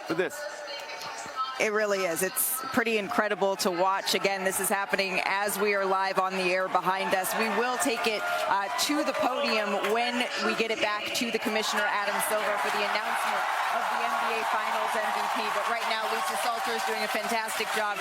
for this. It really is. It's pretty incredible to watch. Again, this is happening as we are live on the air behind us. We will take it to the podium when we get it back to the Commissioner, Adam Silver, for the announcement of the NBA Finals MVP. But right now, Lisa Salter is doing a fantastic job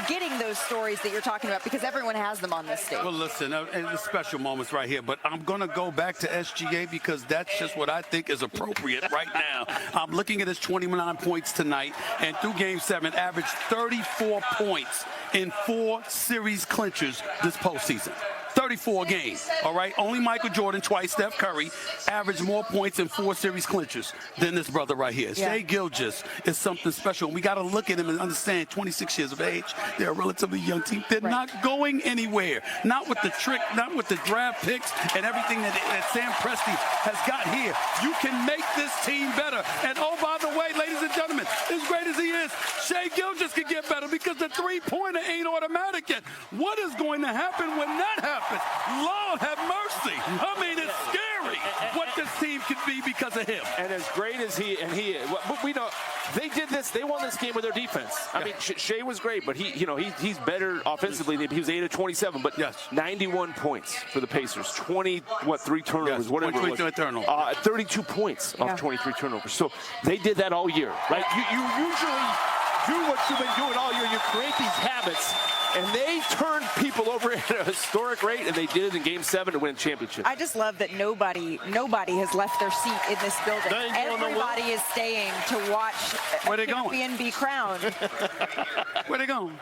getting those stories that you're talking about, because everyone has them on this stage. Well, listen, it's special moments right here, but I'm going to go back to SGA because that's just what I think is appropriate right now. I'm looking at his 29 points tonight, and through Game 7, averaged 34 points in 4 series clinchers this postseason. 34 a game, all right? Only Michael Jordan, twice Steph Curry, averaged more points in 4 series clinchers than this brother right here. Yeah. Shai Gilgeous is something special. We got to look at him and understand 26 years of age. They're a relatively young team. They're not going anywhere. Not with the trick, not with the draft picks and everything that Sam Presti has got here. You can make this team better. And oh, by the way, ladies and gentlemen, as great as he is, Shai Gilgeous can get better because the three-pointer ain't automatic yet. What is going to happen when that happens? Lord have mercy. I mean, it's scary what this team can be because of him. And as great as he is, we know they did this. They won this game with their defense. I mean, Shai was great, but he's better offensively. He was 8 of 27, but 91 points for the Pacers. 3 turnovers, whatever it was. 32 points off 23 turnovers. So they did that all year, right? You usually do what you've been doing all year. You create these habits. And they turned people over at a historic rate, and they did it in Game 7 to win a championship. I just love that nobody has left their seat in this building. Everybody is staying to watch a champion be crowned. Where they going?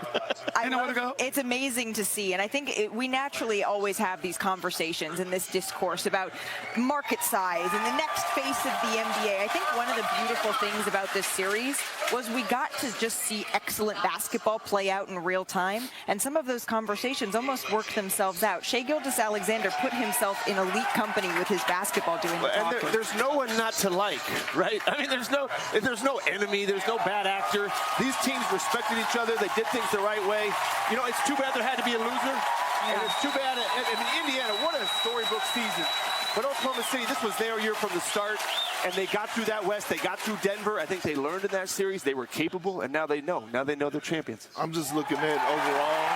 I know where to go. It's amazing to see, and I think we naturally always have these conversations and this discourse about market size and the next face of the NBA. I think one of the beautiful things about this series was we got to just see excellent basketball play out in real time. And some of those conversations almost worked themselves out. Shai Gilgeous-Alexander put himself in elite company with his basketball doing the talking. And there's no one not to like, right? I mean, there's no enemy, there's no bad actor. These teams respected each other. They did things the right way. You know, it's too bad there had to be a loser. And it's too bad. And Indiana, what a storybook season. But Oklahoma City, this was their year from the start, and they got through that West. They got through Denver. I think they learned in that series. They were capable, and now they know. Now they know they're champions. I'm just looking at overall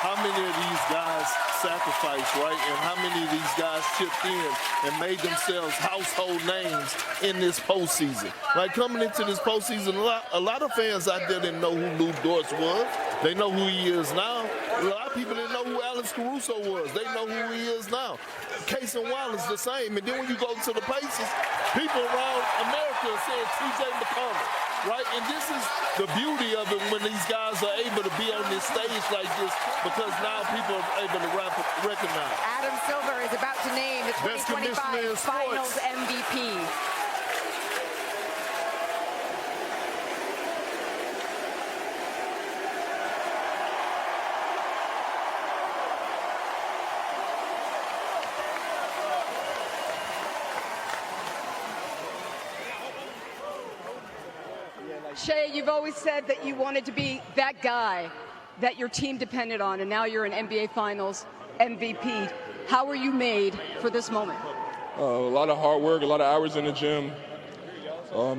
how many of these guys sacrificed, right? And how many of these guys chipped in and made themselves household names in this postseason. Like coming into this postseason, a lot of fans out there didn't know who Lou Dort was. They know who he is now. A lot of people didn't know who Alex Caruso was. They know who he is now. Case and Wallace the same. And then when you go to the Pacers, people around America are saying T.J. McConnell, right? And this is the beauty of it when these guys are able to be on this stage like this, because now people are able to recognize. Adam Silver is about to name the 2025 Finals MVP. Shai, you've always said that you wanted to be that guy that your team depended on, and now you're an NBA Finals MVP. How were you made for this moment? A lot of hard work, a lot of hours in the gym.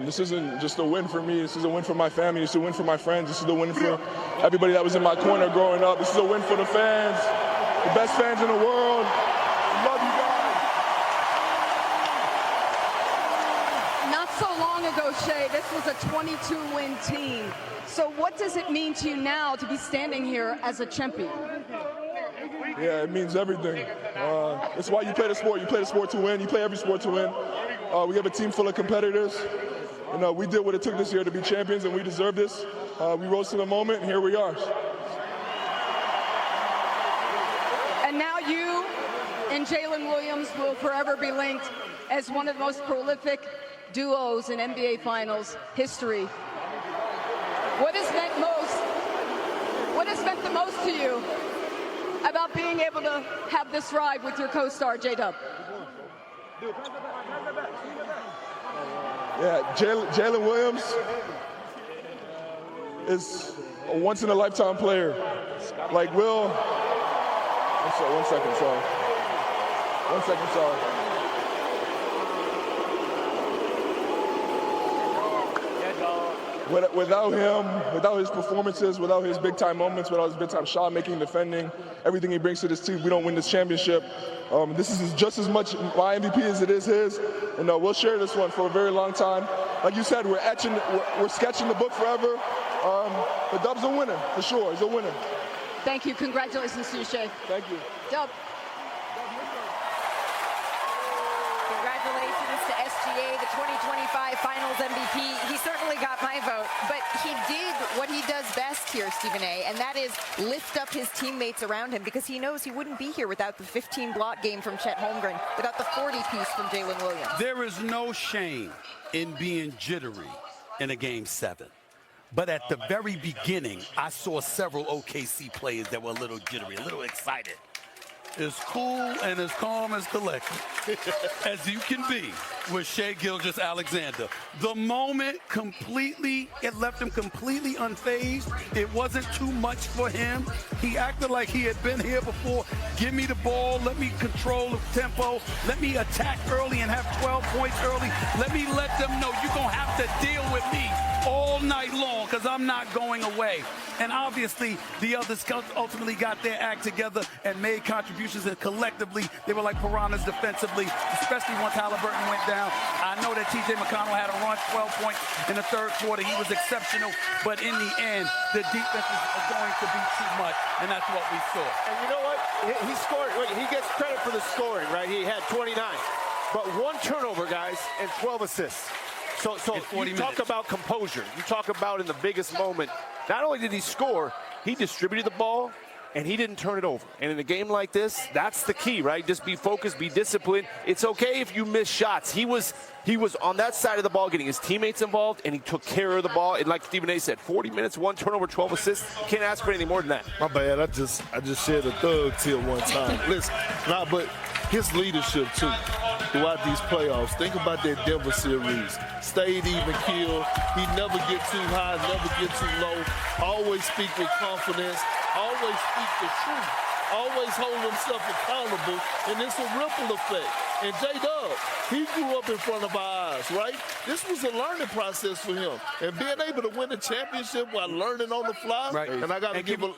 This isn't just a win for me. This is a win for my family. This is a win for my friends. This is a win for everybody that was in my corner growing up. This is a win for the fans, the best fans in the world. I love you guys. Not so long ago, Shai, this was a 22-win team. So what does it mean to you now to be standing here as a champion? Yeah, it means everything. That's why you play the sport. You play the sport to win. You play every sport to win. We have a team full of competitors. We did what it took this year to be champions, and we deserve this. We rose to the moment, and here we are. And now you and Jalen Williams will forever be linked as one of the most prolific duos in NBA Finals history. What has meant the most to you about being able to have this ride with your co-star, J-Dub? Yeah, Jalen Williams is a once-in-a-lifetime player. Like Will, one second, sorry. Without him, without his performances, without his big-time moments, without his big-time shot-making, defending, everything he brings to this team, we don't win this championship. This is just as much my MVP as it is his, and we'll share this one for a very long time. Like you said, we're sketching the book forever. The Dub's a winner, for sure. He's a winner. Thank you. Congratulations to you, Shea. Thank you. Dub. Congratulations to SGA, the 2025 Finals MVP. He certainly got my vote, but he did what he does best here, Stephen A., and that is lift up his teammates around him, because he knows he wouldn't be here without the 15-block game from Chet Holmgren, without the 40-piece from Jalen Williams. There is no shame in being jittery in a Game 7. But at the very beginning, I saw several OKC players that were a little jittery, a little excited. As cool and as calm as collected as you can be with Shai Gilgeous-Alexander. The moment it left him completely unfazed. It wasn't too much for him. He acted like he had been here before. Give me the ball, let me control the tempo, let me attack early and have 12 points early. Let them know you're going to have to deal with me all night long, because I'm not going away. And obviously, the others ultimately got their act together and made contributions, and collectively, they were like piranhas defensively, especially once Halliburton went down. I know that T.J. McConnell had a run, 12 points in the third quarter. He was exceptional, but in the end, the defenses are going to be too much, and that's what we saw. And you know what? He scored. He gets credit for the scoring, right? He had 29. But one turnover, guys, and 12 assists. So you talk about composure. You talk about in the biggest moment, not only did he score, he distributed the ball, and he didn't turn it over. And in a game like this, that's the key, right? Just be focused, be disciplined. It's okay if you miss shots. He was on that side of the ball getting his teammates involved, and he took care of the ball. And like Stephen A. said, 40 minutes, one turnover, 12 assists. You can't ask for anything more than that. My bad. I just shared a thug till one time. Listen, but his leadership, too, throughout these playoffs. Think about that Denver series. Stayed even keel. He never get too high, never get too low. Always speak with confidence. Always speak the truth. Always hold himself accountable. And it's a ripple effect. And J-Dub, he grew up in front of our eyes, right? This was a learning process for him. And being able to win a championship while learning on the fly. Right. And I got to give a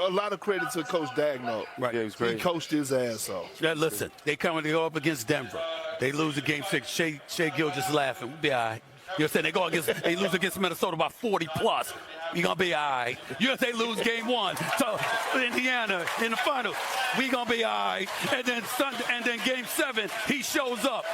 lot of credit to Coach Dagnall. Right. Yeah, he's great. He coached his ass off. Now, listen, they go up against Denver. They lose the Game 6. Shai Gilgeous laughing. We'll be all right. You know what I'm saying? They lose against Minnesota by 40 plus. You're going to be all right. You know, they lose Game 1 to Indiana in the final. We're going to be all right. And then Game 7, he shows up.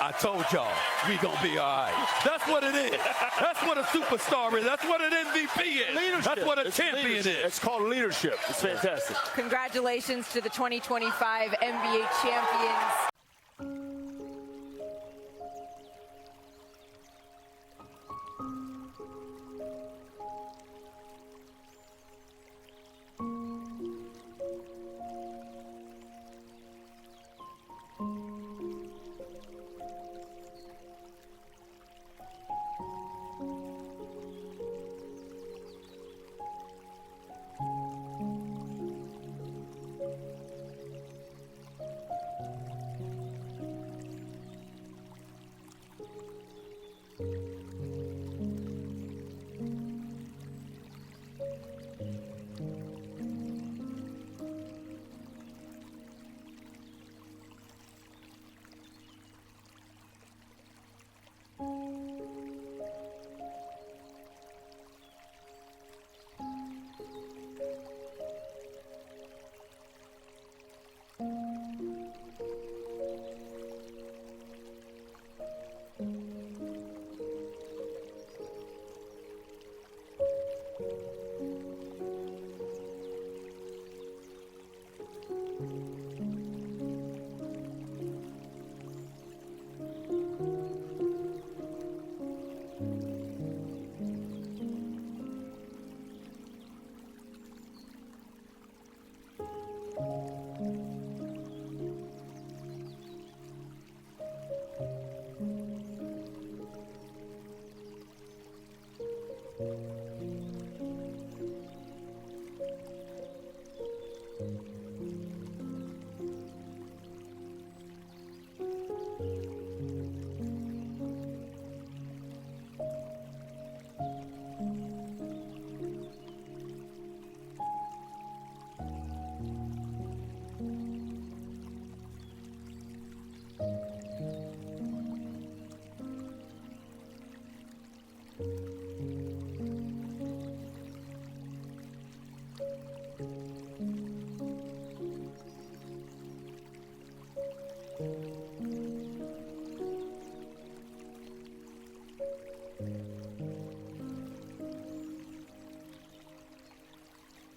I told y'all, we going to be all right. That's what it is. That's what a superstar is. That's what an MVP is. Leadership. That's what a champion is. It's called leadership. It's fantastic. Congratulations to the 2025 NBA champions.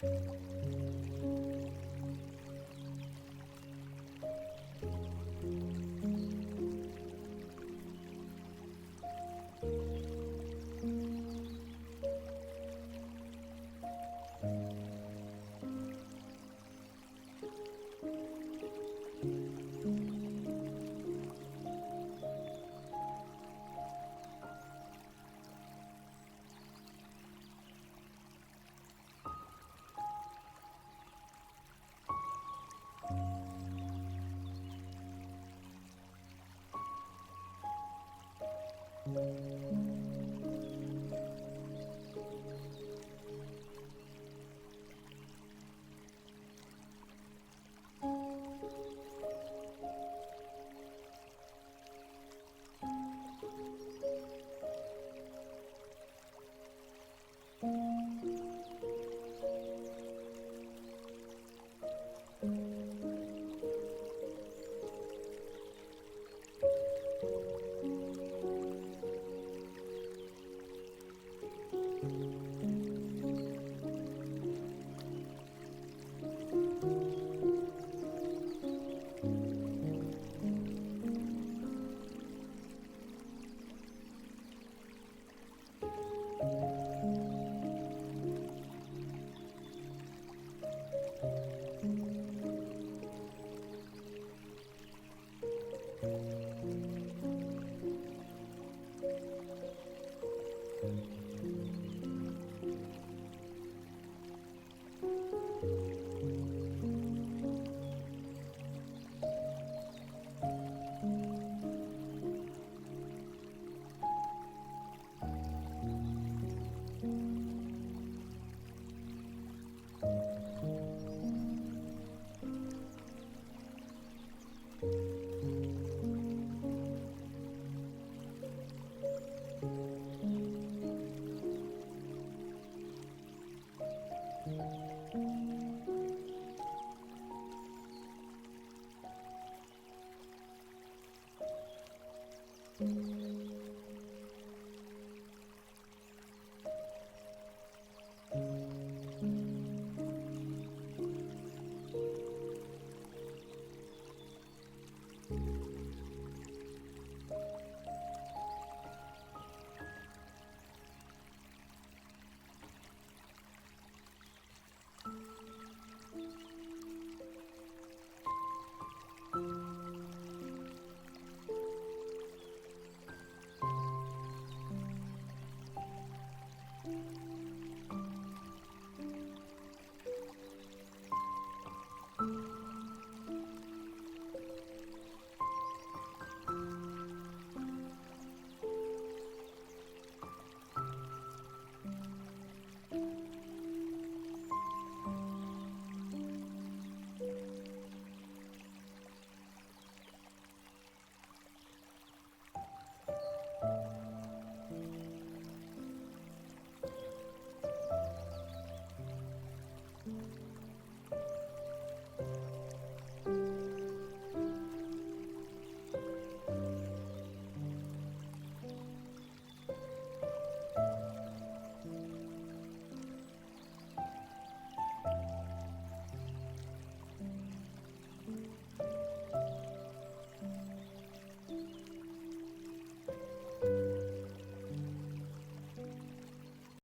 you.